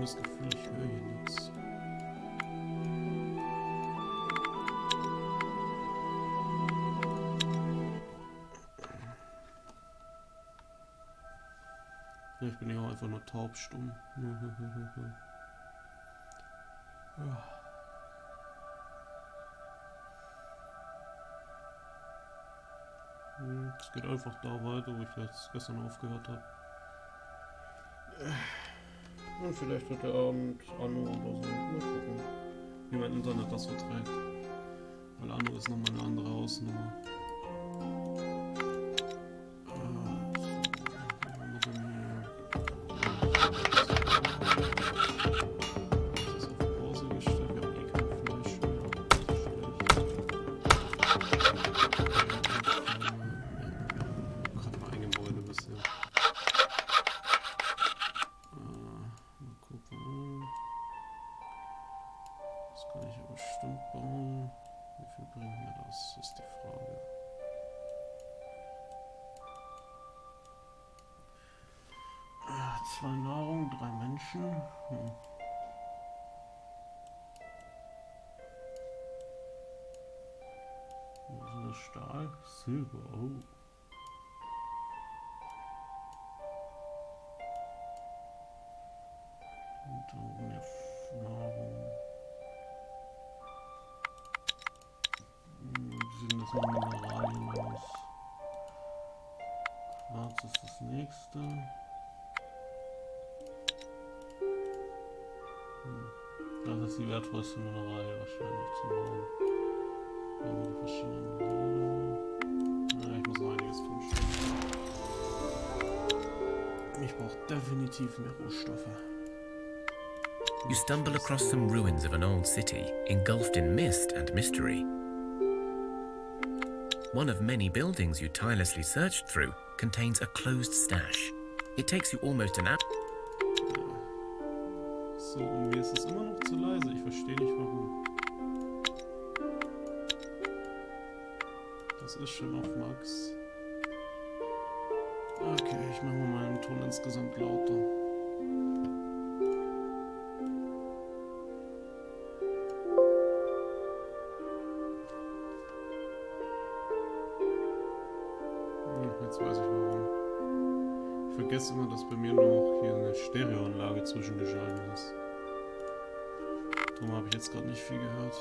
das Gefühl, ich höre hier nichts. Ich bin ja auch einfach nur taubstumm. Ja. Es geht einfach da weiter, wo ich jetzt gestern aufgehört habe. Und vielleicht heute Abend Anno oder so. Mal gucken, wie mein Internet das verträgt. Weil Anno ist nochmal eine andere Hausnummer. Kann ich aber bestimmt bauen. Wie viel bringt mir das, ist die Frage. Zwei Nahrung, 3 Menschen. Was ist das? Stahl? Silber, oh. Und da oben die Nahrung. Wie sieht das mit Mineralien aus? Quarz ist das nächste. Das ist die wertvollste Mineralien wahrscheinlich zu bauen. Hier haben wir die verschiedenen Glieder. Ja, ich muss noch einiges tun. Ich brauche definitiv mehr Rohstoffe. You stumble across some ruins of an old city, engulfed in mist and mystery. One of many buildings you tirelessly searched through contains a closed stash. It takes you almost an hour. So, und mir ist es immer noch zu leise. Ich verstehe nicht warum. Das ist schon auf Max. Okay, ich mache mal meinen Ton insgesamt lauter. Jetzt weiß ich warum. Ich vergesse immer, dass bei mir noch hier eine Stereoanlage zwischengeschaltet ist. Darum habe ich jetzt gerade nicht viel gehört.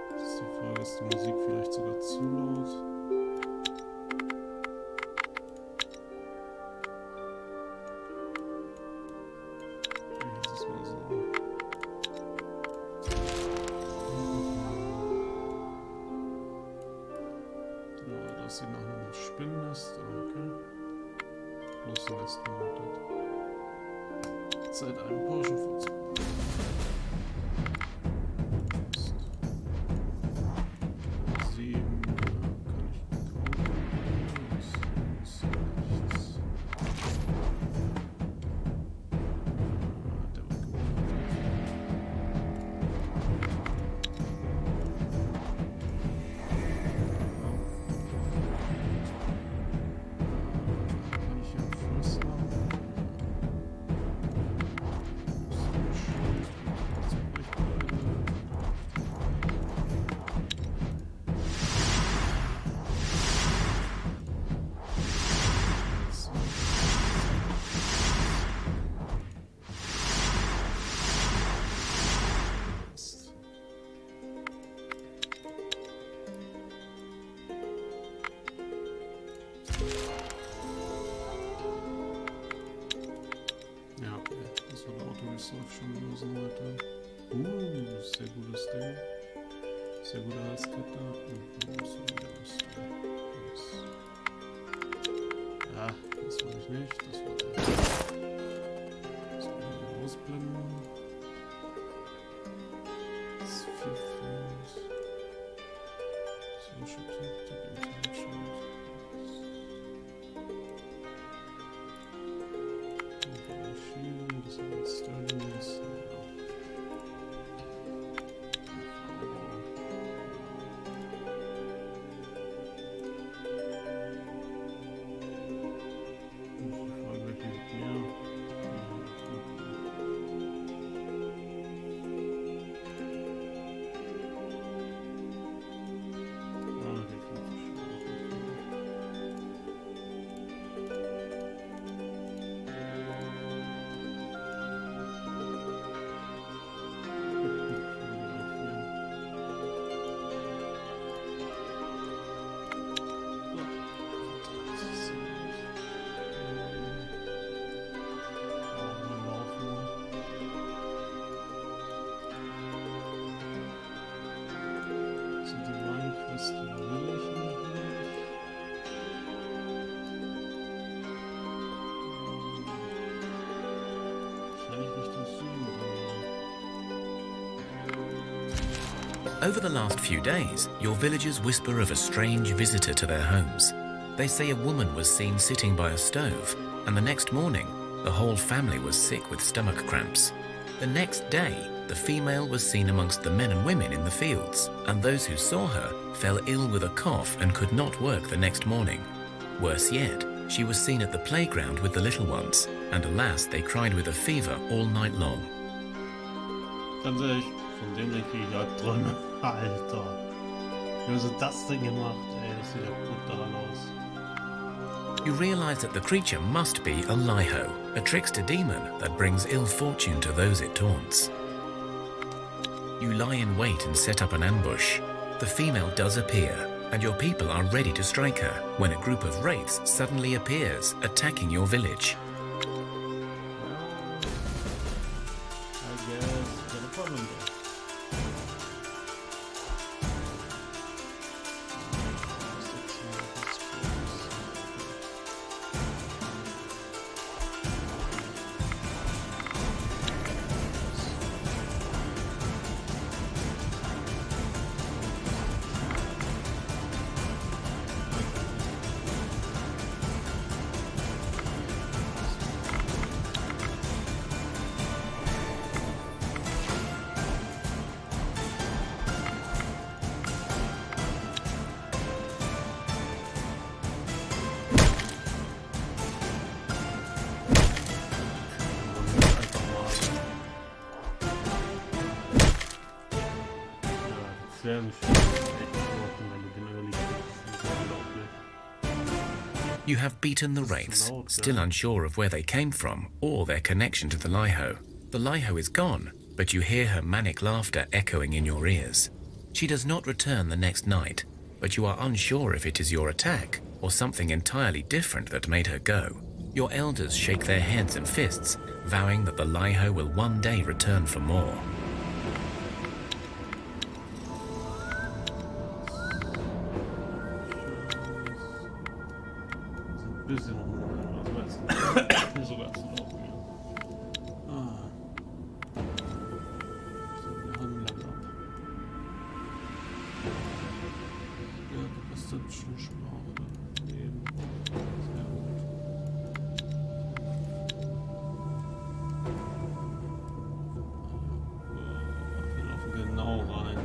Das ist die Frage, ist die Musik vielleicht sogar zu laut? Das ist mal so. Das sieht nach einem Spinnennest, okay. Bloß den Rest gemutet. Zeit, einen Porsche vorzubereiten. Das läuft schon lösen heute. Sehr gutes Ding. Sehr gute Halskette. Und so wieder was. Ja, das wollte ich nicht. Das wollte ich nicht. Das wollte ich ausblenden. Das ist viel fehlt. Social Tactic, Intelligence. Das ist Sterlingness. Over the last few days, your villagers whisper of a strange visitor to their homes. They say a woman was seen sitting by a stove, and the next morning, the whole family was sick with stomach cramps. The next day, the female was seen amongst the men and women in the fields, and those who saw her fell ill with a cough and could not work the next morning. Worse yet, she was seen at the playground with the little ones, and alas, they cried with a fever all night long. Ganz ehrlich, von dem denke ich gerade Träume. Alter. Wie haben sie das denn gemacht? Ey, das sieht ja brutal aus. You realize that the creature must be a Liho, a trickster demon that brings ill fortune to those it taunts. You lie in wait and set up an ambush. The female does appear, and your people are ready to strike her when a group of wraiths suddenly appears, attacking your village. I guess there's a problem there. Sehr schön. Echt machen, wenn du den Early kriegst. Das ist unglaublich. You have beaten the wraiths, still unsure of where they came from or their connection to the Liho. The Liho is gone, but you hear her manic laughter echoing in your ears. She does not return the next night, but you are unsure if it is your attack or something entirely different that made her go. Your elders shake their heads and fists, vowing that the Liho will one day return for more. Bisschen also jetzt sogar zu laufen, ja. Ah. So, wir haben Level Up. Ja, gebasteten Schmauche. Leben. Sehr gut. Wir laufen genau rein.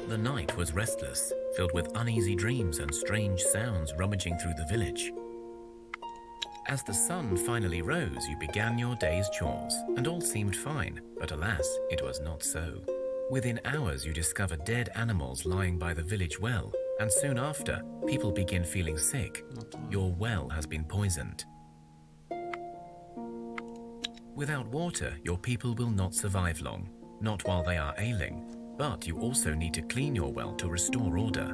The night was restless, filled with uneasy dreams and strange sounds rummaging through the village. As the sun finally rose, you began your day's chores, and all seemed fine, but alas, it was not so. Within hours, you discovered dead animals lying by the village well, and soon after, people begin feeling sick. Your well has been poisoned. Without water, your people will not survive long, not while they are ailing, but you also need to clean your well to restore order.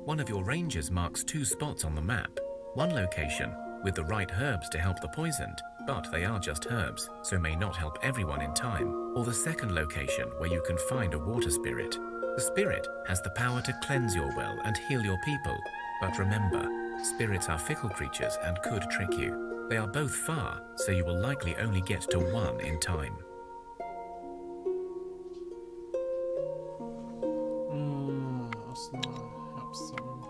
One of your rangers marks 2 spots on the map, one location with the right herbs to help the poisoned, but they are just herbs, so may not help everyone in time, or the second location where you can find a water spirit. The spirit has the power to cleanse your well and heal your people, but remember, spirits are fickle creatures and could trick you. They are both far, so you will likely only get to one in time. Erstmal Herbst sammeln.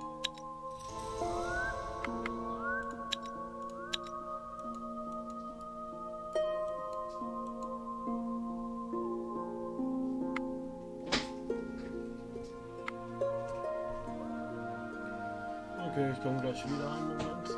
Okay, ich komme gleich wieder, einen Moment.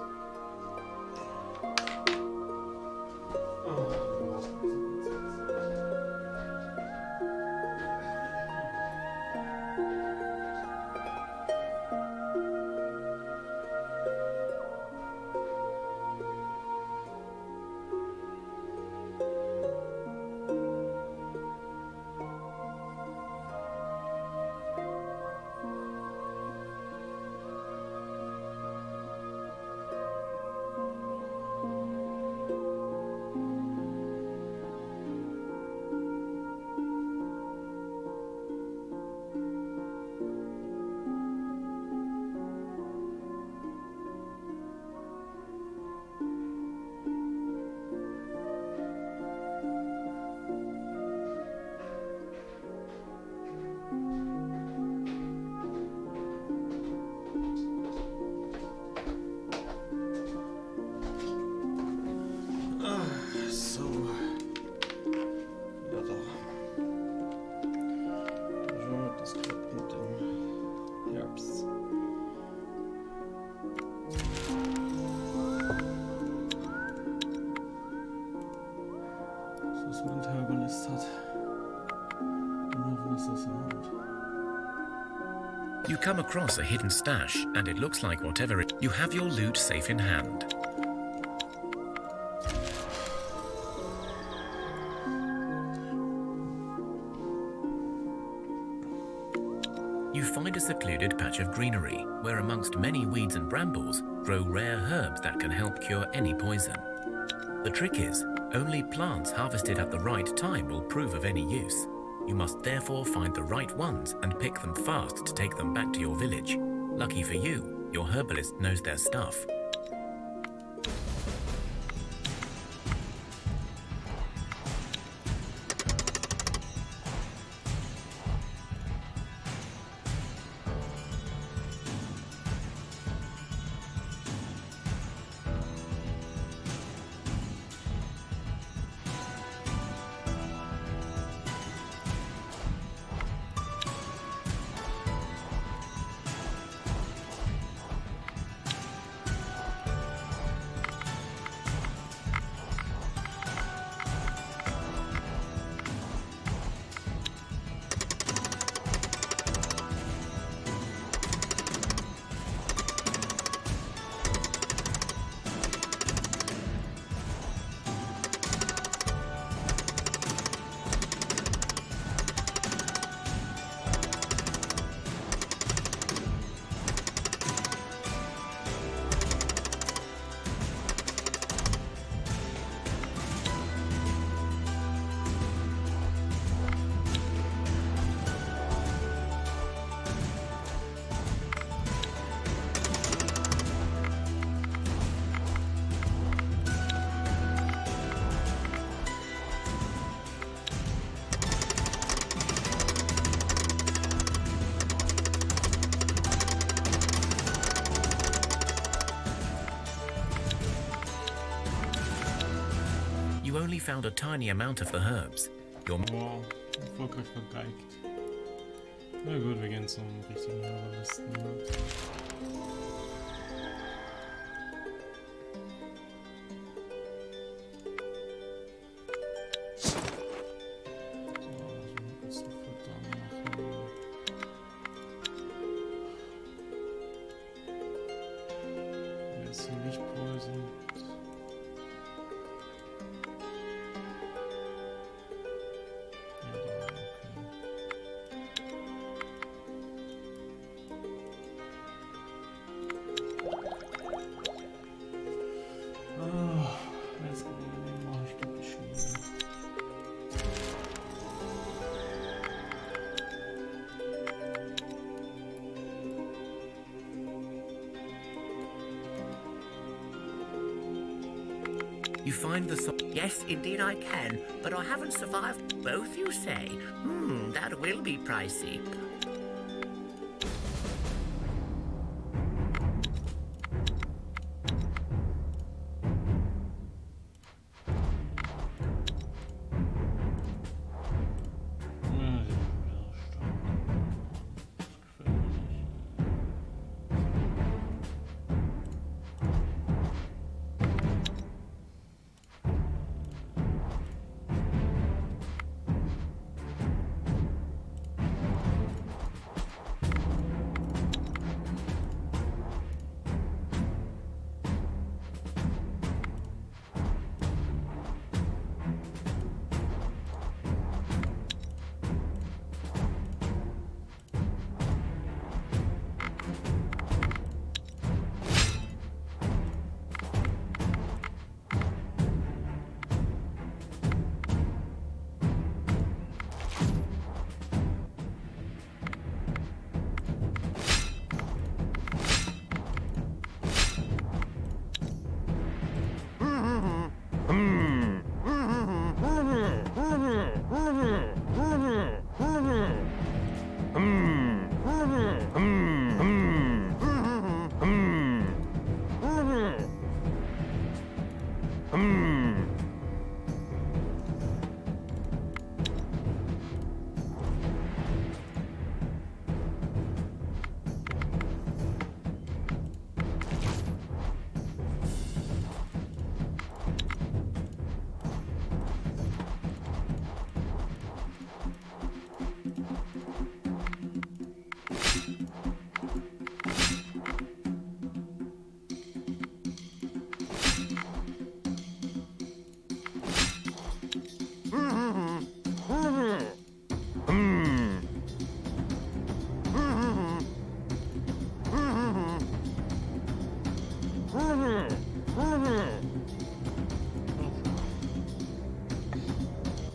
You come across a hidden stash, and it looks like whatever it... You have your loot safe in hand. You find a secluded patch of greenery, where amongst many weeds and brambles, grow rare herbs that can help cure any poison. The trick is, only plants harvested at the right time will prove of any use. You must therefore find the right ones and pick them fast to take them back to your village. Lucky for you, your herbalist knows their stuff. You only found a tiny amount of the herbs. Wow, erfolgreich vergeigt. Na gut, wir gehen zum richtigen Hörerlisten. You find the... Yes, indeed I can, but I haven't survived both, you say? That will be pricey.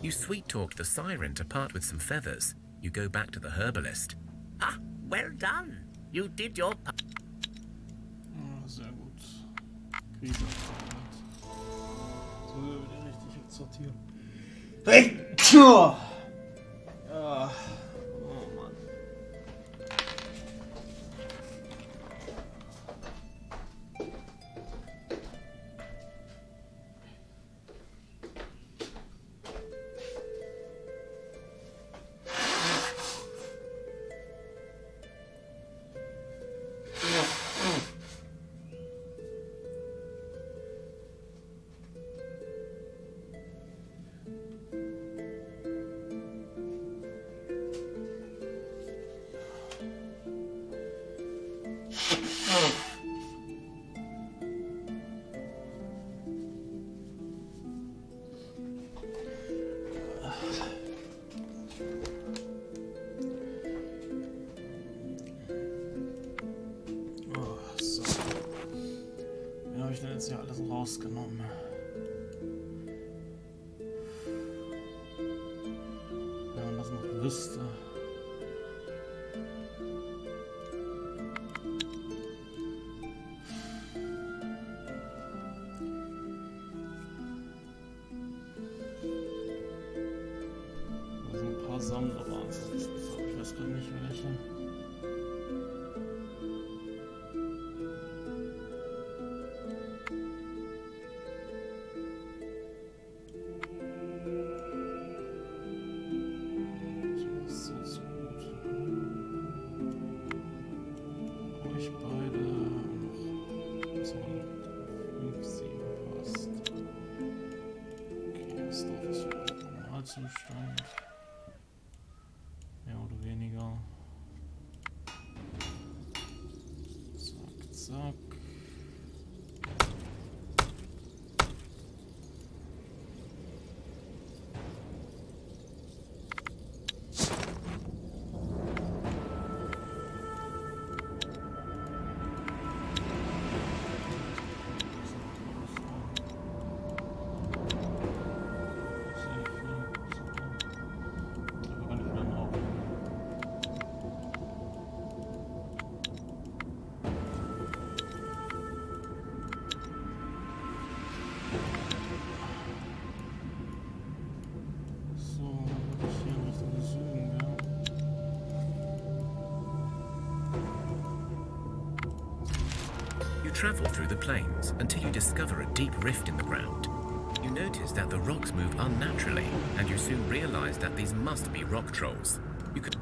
You sweet-talked the siren to part with some feathers. You go back to the herbalist. Ah, well done. You did your part. Sehr gut. Krise. So, wieder richtig sortieren. Ja. Oh Mann. Ich denn jetzt hier alles rausgenommen? Wenn man das noch wüsste. Da sind ein paar Sammler waren es. Ich weiß gerade nicht welche. ich beide noch so 5, 7 passt. Okay, das Dorf ist wieder auf Normalzustand. Mehr oder weniger. Zack, zack. Travel through the plains until you discover a deep rift in the ground. You notice that the rocks move unnaturally, and you soon realize that these must be rock trolls. You could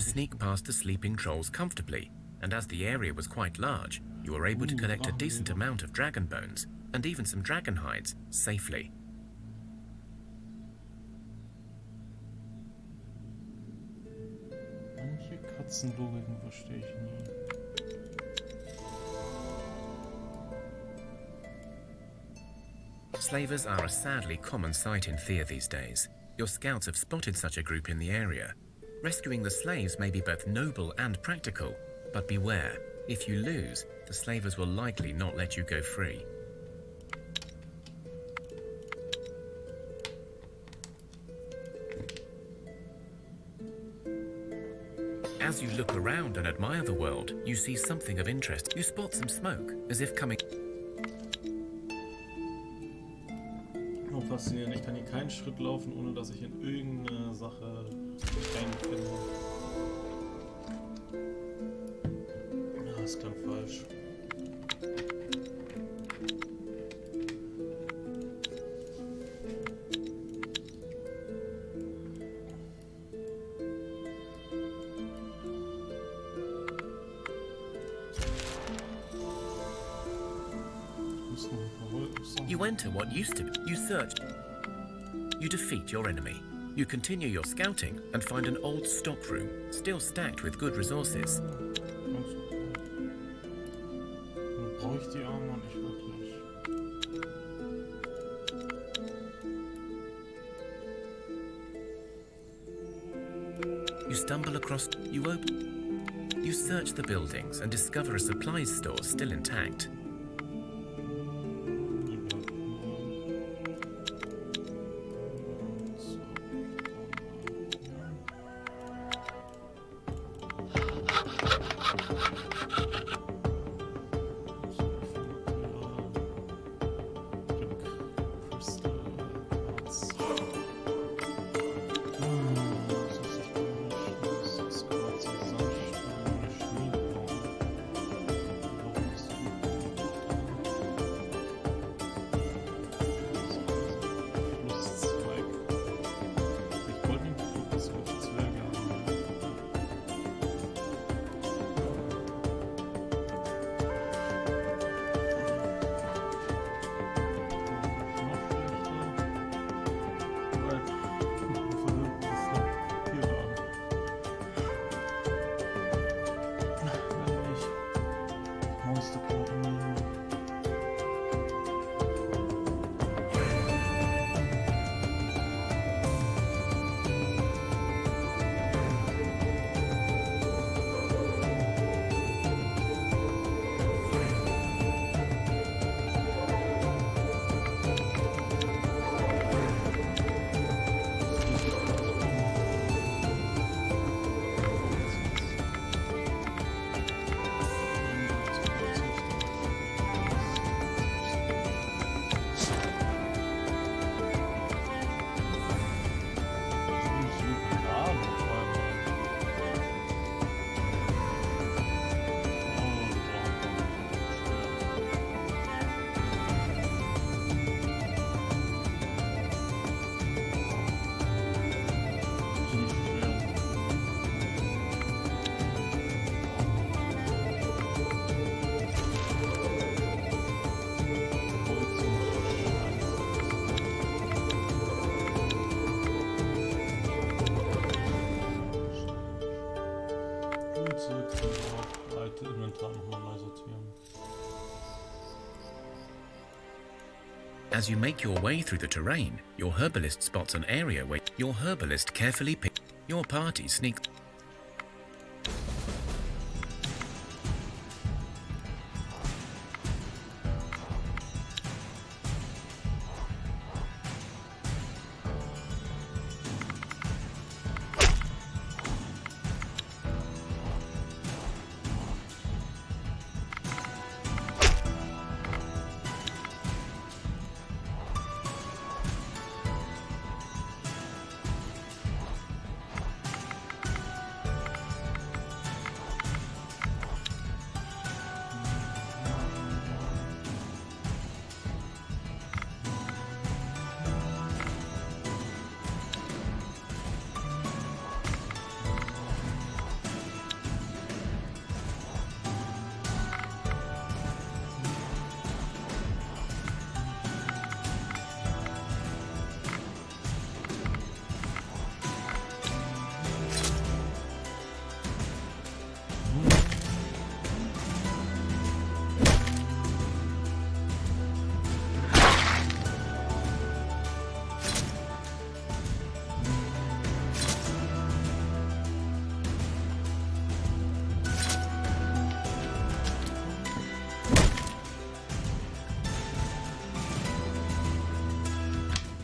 sneak past the sleeping trolls comfortably, and as the area was quite large, you were able to collect a decent amount of dragon bones and even some dragon hides safely. Manche Katzenlogiken verstehe ich nie. Slavers are a sadly common sight in Thea these days. Your scouts have spotted such a group in the area. Rescuing the slaves may be both noble and practical, but beware, if you lose, the slavers will likely not let you go free. As you look around and admire the world, you see something of interest. You spot some smoke, as if coming... Oh, faszinierend. Ich kann hier keinen Schritt laufen, ohne dass ich in irgendeine Sache reinfinde. Ja, das klang falsch. You enter what used to be. You search. You defeat your enemy. You continue your scouting and find an old stockroom, still stacked with good resources. Brauche ich die Arme nicht wirklich. You stumble across. You open. You search the buildings and discover a supplies store still intact. nochmal neu sortieren. As you make your way through the terrain, your herbalist spots an area where your herbalist carefully picks. Your party sneaks.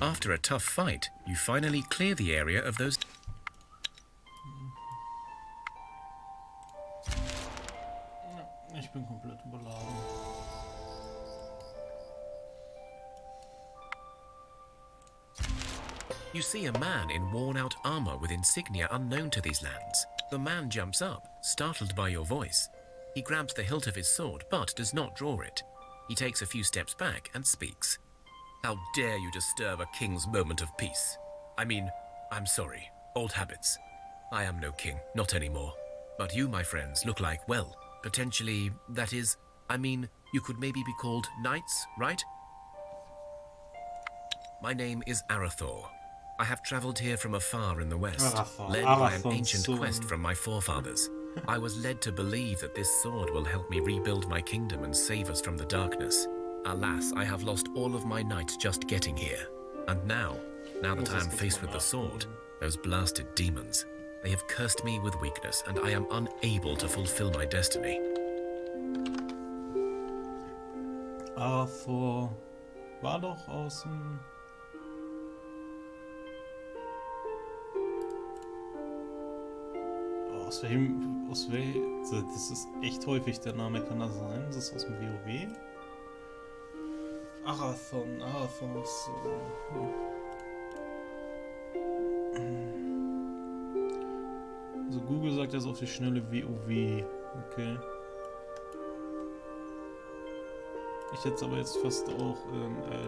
After a tough fight, you finally clear the area of those. Ich bin komplett überladen. You see a man in worn-out armor with insignia unknown to these lands. The man jumps up, startled by your voice. He grabs the hilt of his sword, but does not draw it. He takes a few steps back and speaks. How dare you disturb a king's moment of peace? I mean, I'm sorry, old habits. I am no king, not anymore. But you, my friends, look like, well, potentially, that is, I mean, you could maybe be called knights, right? My name is Arathor. I have traveled here from afar in the west, led by an ancient quest from my forefathers. I was led to believe that this sword will help me rebuild my kingdom and save us from the darkness. Alas, I have lost all of my knights just getting here. And now that I am faced with the sword, those blasted demons, they have cursed me with weakness, and I am unable to fulfill my destiny. Arthur war doch aus dem... Aus welchem... Das ist echt häufig der Name, kann das sein? Das ist aus dem WoW? Arathon, so... Also Google sagt jetzt auf die schnelle WoW. Okay. Ich hätte aber jetzt fast auch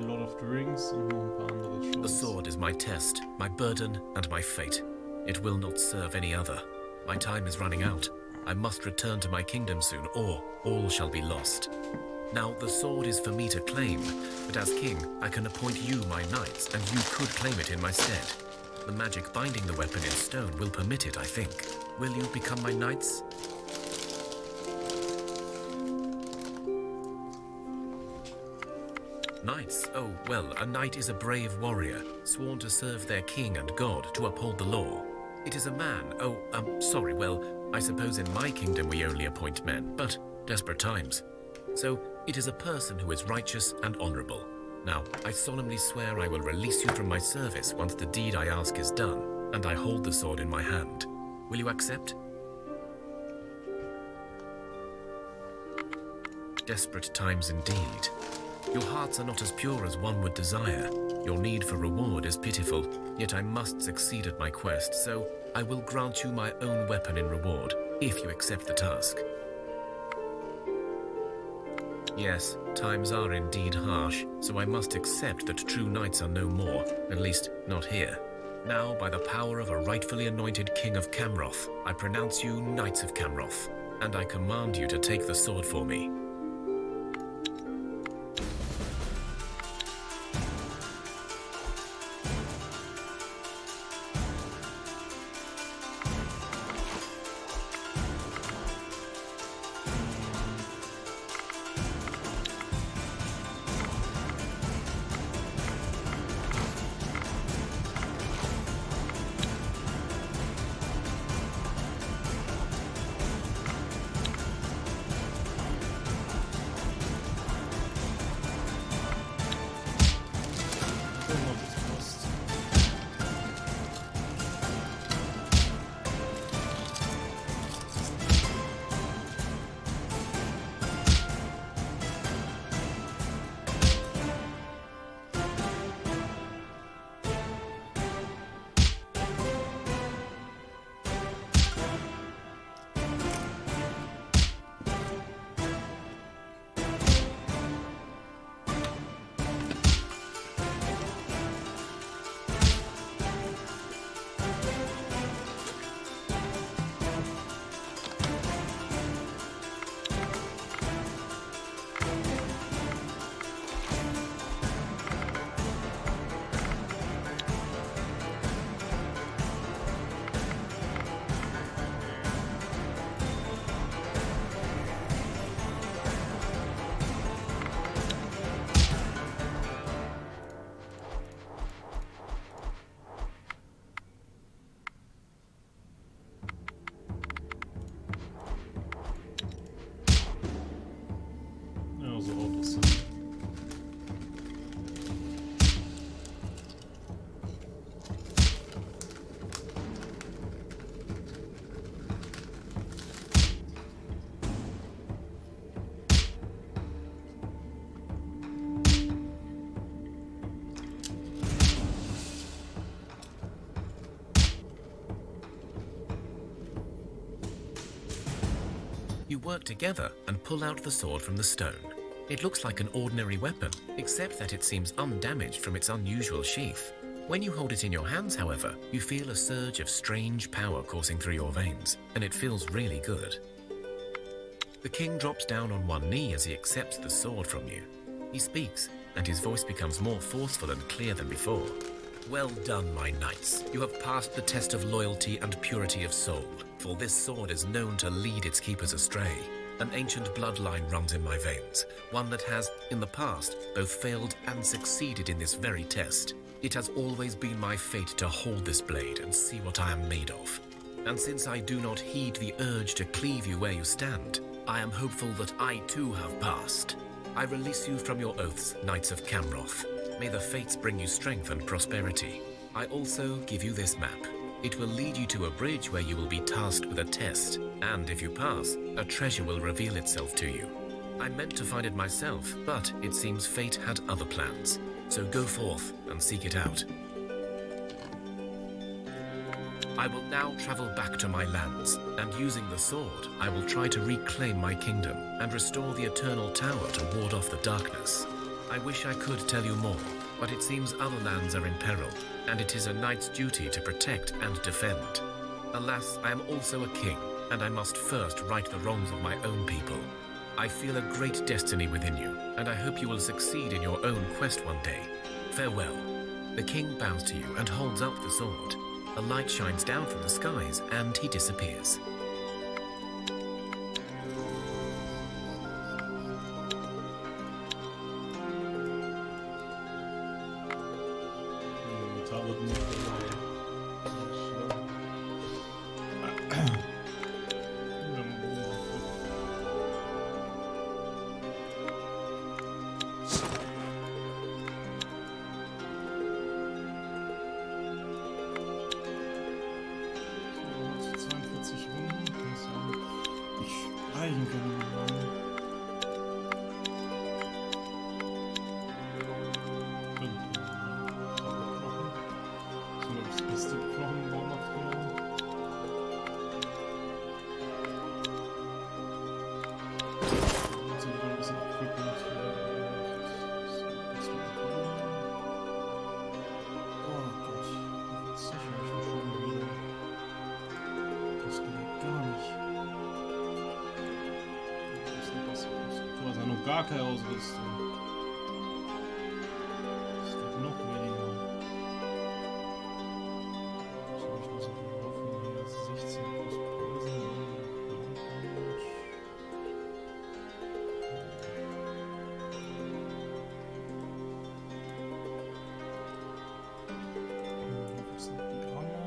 Lord of the Rings und noch ein paar andere Shows. The sword is my test, my burden and my fate. It will not serve any other. My time is running out. I must return to my kingdom soon, or all shall be lost. Now, the sword is for me to claim, but as king, I can appoint you my knights, and you could claim it in my stead. The magic binding the weapon in stone will permit it, I think. Will you become my knights? Knights? Oh, well, a knight is a brave warrior, sworn to serve their king and god, to uphold the law. It is a man. Sorry, well, I suppose in my kingdom we only appoint men, but desperate times. So, it is a person who is righteous and honorable. Now, I solemnly swear I will release you from my service once the deed I ask is done, and I hold the sword in my hand. Will you accept? Desperate times indeed. Your hearts are not as pure as one would desire. Your need for reward is pitiful, yet I must succeed at my quest, so I will grant you my own weapon in reward, if you accept the task. Yes, times are indeed harsh, so I must accept that true knights are no more, at least not here. Now, by the power of a rightfully anointed king of Camroth, I pronounce you Knights of Camroth, and I command you to take the sword for me. so Autos sind. You work together and pull out the sword from the stone. It looks like an ordinary weapon, except that it seems undamaged from its unusual sheath. When you hold it in your hands, however, you feel a surge of strange power coursing through your veins, and it feels really good. The king drops down on one knee as he accepts the sword from you. He speaks, and his voice becomes more forceful and clear than before. Well done, my knights. You have passed the test of loyalty and purity of soul, for this sword is known to lead its keepers astray. An ancient bloodline runs in my veins, one that has, in the past, both failed and succeeded in this very test. It has always been my fate to hold this blade and see what I am made of. And since I do not heed the urge to cleave you where you stand, I am hopeful that I too have passed. I release you from your oaths, Knights of Camroth. May the fates bring you strength and prosperity. I also give you this map. It will lead you to a bridge where you will be tasked with a test, and if you pass, a treasure will reveal itself to you. I meant to find it myself, but it seems fate had other plans. So go forth and seek it out. I will now travel back to my lands, and using the sword, I will try to reclaim my kingdom and restore the Eternal Tower to ward off the darkness. I wish I could tell you more, but it seems other lands are in peril, and it is a knight's duty to protect and defend. Alas, I am also a king, and I must first right the wrongs of my own people. I feel a great destiny within you, and I hope you will succeed in your own quest one day. Farewell. The king bows to you and holds up the sword. A light shines down from the skies, and he disappears. Gar keine Ausrüstung. Es gibt noch weniger. Ich habe nicht so viele Waffen hier. 16 plus Poison. Was sind die Arme?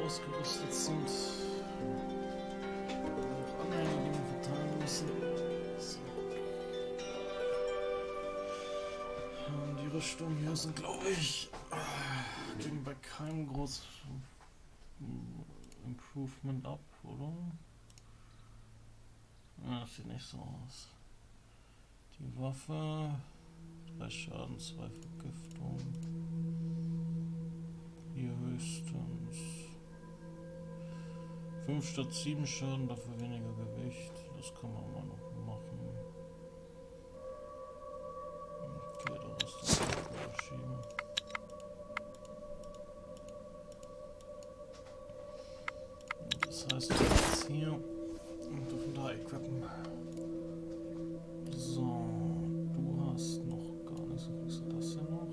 Ausgerüstet sind. Noch andere Dinge verteilen müssen. So. Die Rüstungen hier sind, glaube ich, gehen bei keinem großen Improvement ab, oder? Ja, das sieht nicht so aus. Die Waffe, 3 Schaden, 2 Vergiftung. Hier höchstens 5 statt 7 Schaden, dafür weniger Gewicht. Das kann man mal noch machen. Okay, der Rest ist verschieben. Das heißt, wir jetzt hier und dürfen da equippen. So, du hast noch gar nichts. Kriegst du das hier noch?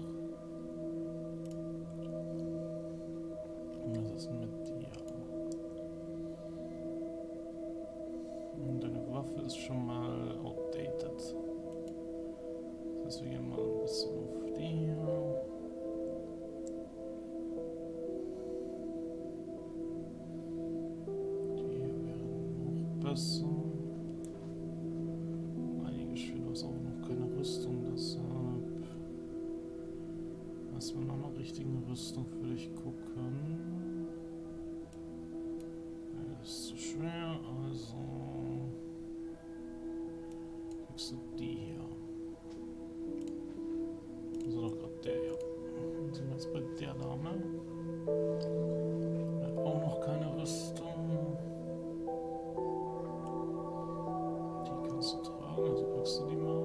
Was ist mit dir? Deine Waffe ist schon mal outdated. Das heißt, wir gehen mal ein bisschen auf die hier. besser. Einige Schüler haben auch noch keine Rüstung, deshalb erstmal nach einer richtigen Rüstung würde ich gucken. Das ist zu schwer, also kriegst du die hier. Also doch gerade der hier. Dann sind wir jetzt bei der Dame. Der hat auch noch keine Rüstung. Die kannst du tragen, also packst du die mal.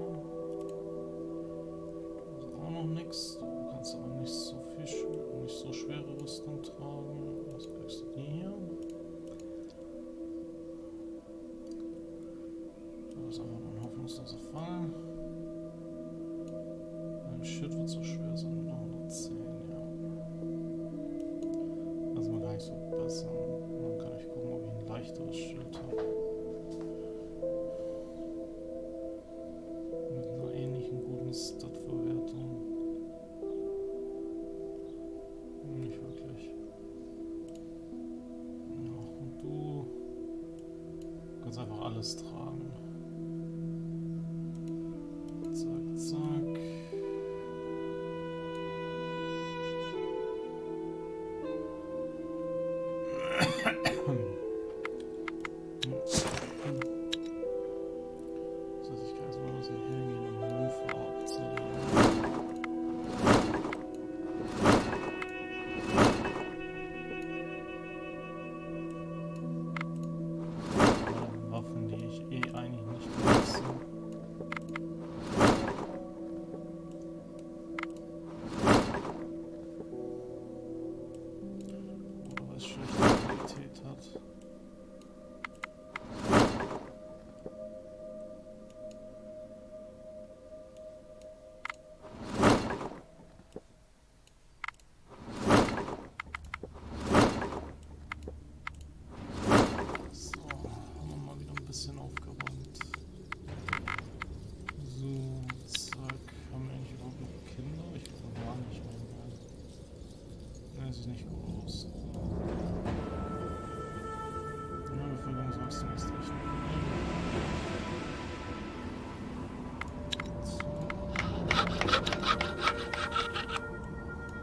Das ist auch noch nichts. Du kannst aber nicht so viel, nicht so schwere Rüstung tragen. Also kriegst du die hier. Das ist einfach nur ein hoffnungsloser Fall. Ein Schild wird so schwer sein, nur 110, ja. Also man kann nicht so besser. Dann kann ich gucken, ob ich ein leichteres Schild habe. Mit einer ähnlichen guten Stat-Verwertung. Nicht wirklich. Ja, und du kannst einfach alles tragen. Zack, zack. Das heißt, ich kann jetzt mal ein bisschen hingehen und Mofa abzählen. Waffen, die ich eigentlich nicht benutze. Oder was schlechte Qualität hat. So, haben wir mal wieder ein bisschen aufgeräumt. So, zack. Haben wir eigentlich überhaupt noch Kinder? Ich glaube gar nicht mehr. Ne, es ist nicht groß. Ja, Bevölkerungswachstum ist echt nicht. So.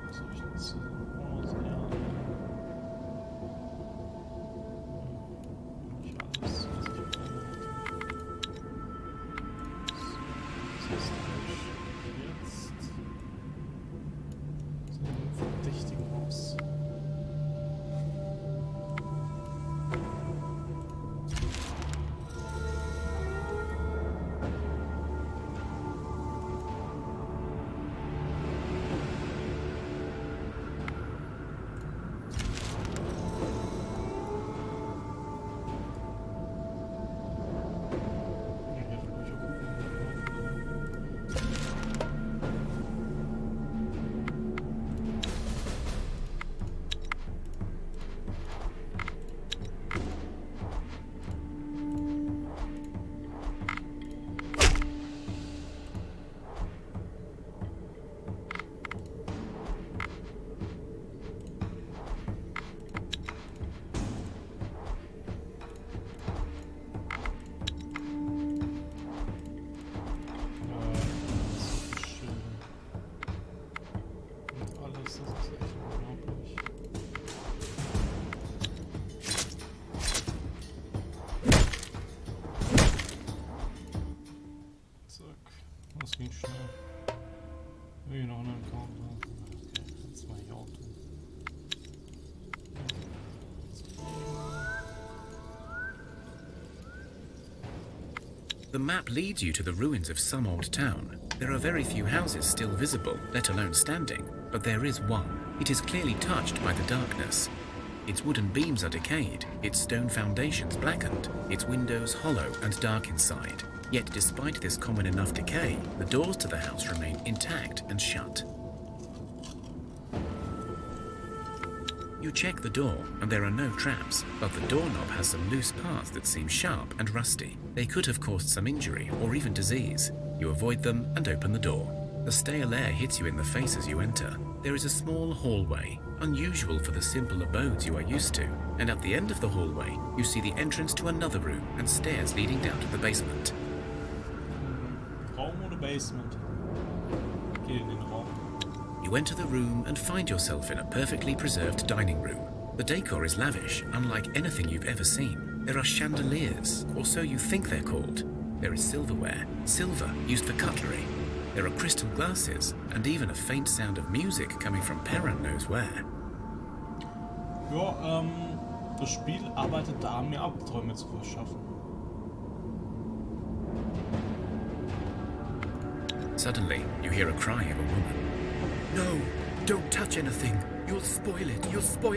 Was habe ich jetzt hier? Oh, ja. Nicht alles, was ich gerne hätte. So, das ist jetzt. So ein verdächtigen Haus. Das ging schnell. Irgendwie noch einen Encounter. Okay, jetzt mal hier Auto. The map leads you to the ruins of some old town. There are very few houses still visible, let alone standing, but there is one. It is clearly touched by the darkness. Its wooden beams are decayed, its stone foundations blackened, its windows hollow and dark inside. Yet despite this common enough decay, the doors to the house remain intact and shut. You check the door, and there are no traps, but the doorknob has some loose parts that seem sharp and rusty. They could have caused some injury or even disease. You avoid them and open the door. The stale air hits you in the face as you enter. There is a small hallway, unusual for the simple abodes you are used to, and at the end of the hallway, you see the entrance to another room and stairs leading down to the basement. Raum oder Basement? Geh in den Raum. You enter the room and find yourself in a perfectly preserved dining room. The decor is lavish, unlike anything you've ever seen. There are chandeliers, or so you think they're called. There is silverware, silver used for cutlery. There are crystal glasses, and even a faint sound of music coming from Perrin knows where. Ja, das Spiel arbeitet daran, mir Albträume zu verschaffen. Suddenly, you hear a cry of a woman. No, don't touch anything. You'll spoil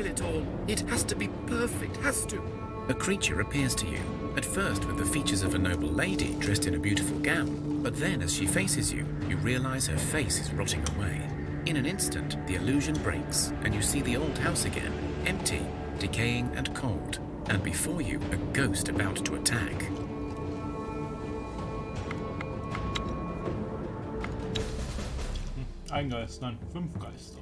it all. It has to be perfect, has to. A creature appears to you, at first with the features of a noble lady dressed in a beautiful gown, but then as she faces you, you realize her face is rotting away. In an instant, the illusion breaks, and you see the old house again, empty, decaying and cold, and before you, a ghost about to attack. Ein Geist, nein, 5 Geister.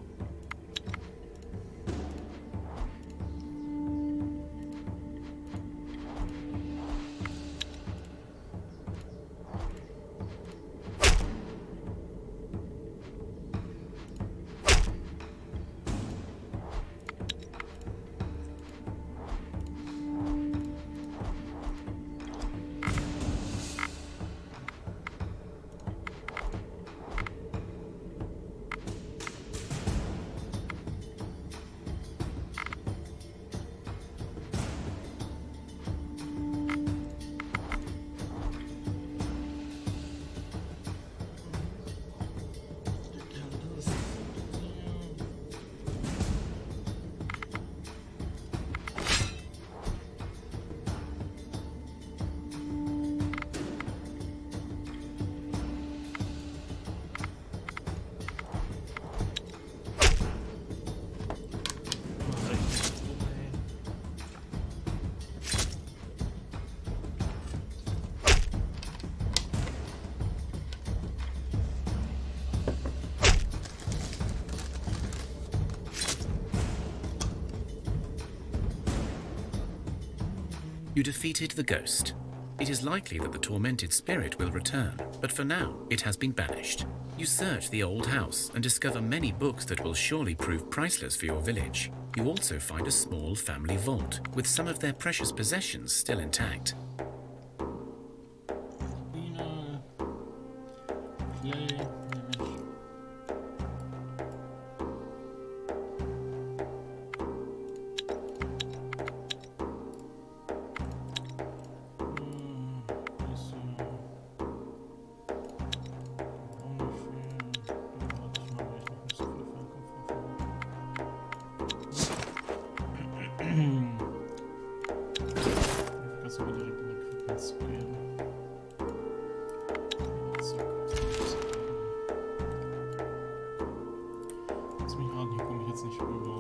You defeated the ghost. It is likely that the tormented spirit will return, but for now, it has been banished. You search the old house and discover many books that will surely prove priceless for your village. You also find a small family vault, with some of their precious possessions still intact. Lass mich raten, hier komme ich jetzt nicht rüber.